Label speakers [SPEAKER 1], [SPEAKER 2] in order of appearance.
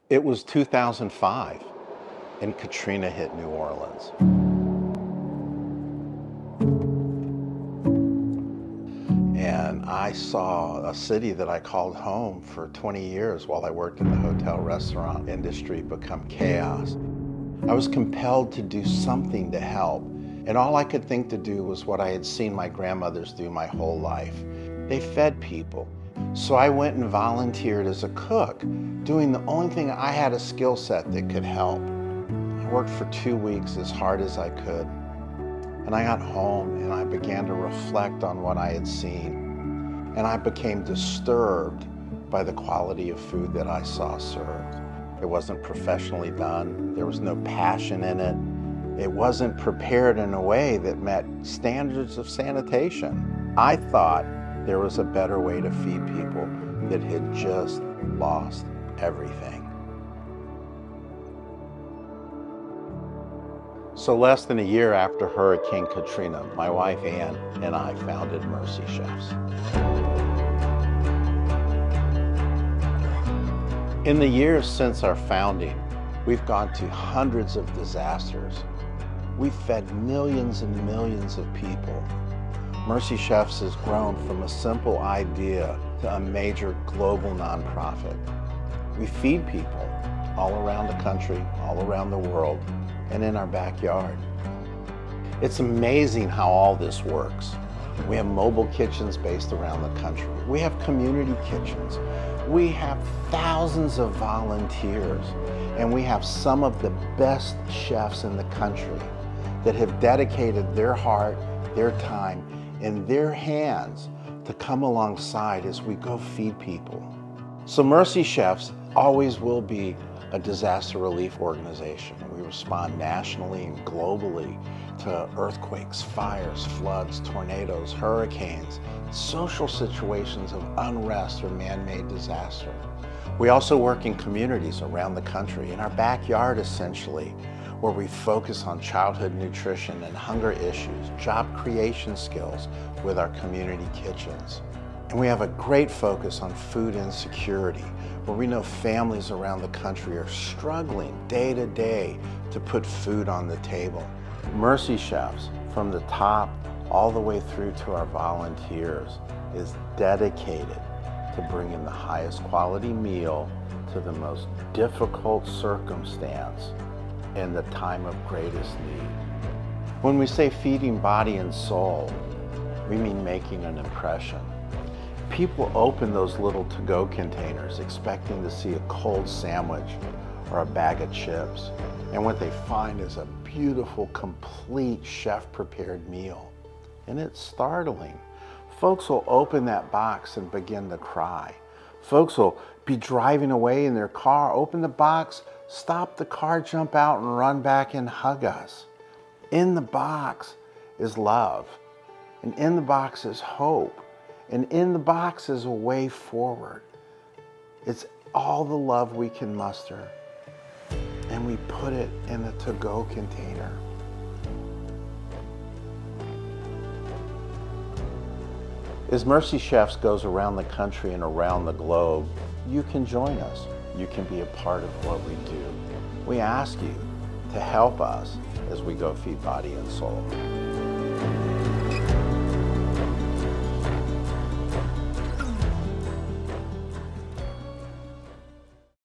[SPEAKER 1] It was 2005 and Katrina hit New Orleans. And I saw a city that I called home for 20 years while I worked in the hotel restaurant industry become chaos. I was compelled to do something to help. And all I could think to do was what I had seen my grandmothers do my whole life. They fed people. So I went and volunteered as a cook, doing the only thing I had a skill set that could help. I worked for 2 weeks as hard as I could. And I got home and I began to reflect on what I had seen. And I became disturbed by the quality of food that I saw served. It wasn't professionally done. There was no passion in it. It wasn't prepared in a way that met standards of sanitation. I thought there was a better way to feed people that had just lost everything. So less than a year after Hurricane Katrina, my wife Ann and I founded Mercy Chefs. In the years since our founding, we've gone to hundreds of disasters. We've fed millions and millions of people. Mercy Chefs has grown from a simple idea to a major global nonprofit. We feed people all around the country, all around the world, and in our backyard. It's amazing how all this works. We have mobile kitchens based around the country. We have community kitchens. We have thousands of volunteers, and we have some of the best chefs in the country that have dedicated their heart, their time, and their hands to come alongside as we go feed people. So Mercy Chefs always will be a disaster relief organization. We respond nationally and globally to earthquakes, fires, floods, tornadoes, hurricanes, social situations of unrest or man-made disaster. We also work in communities around the country, in our backyard essentially, where we focus on childhood nutrition and hunger issues, job creation skills with our community kitchens. And we have a great focus on food insecurity, where we know families around the country are struggling day to day to put food on the table. Mercy Chefs, from the top all the way through to our volunteers, is dedicated to bringing the highest quality meal to the most difficult circumstance in the time of greatest need. When we say feeding body and soul, we mean making an impression. People open those little to-go containers expecting to see a cold sandwich or a bag of chips, and what they find is a beautiful, complete chef-prepared meal. And it's startling. Folks will open that box and begin to cry. Folks will be driving away in their car, open the box, stop the car, jump out and run back and hug us. In the box is love, and in the box is hope, and in the box is a way forward. It's all the love we can muster, and we put it in a to-go container. As Mercy Chefs goes around the country and around the globe, you can join us. You can be a part of what we do. We ask you to help us as we go feed body and soul.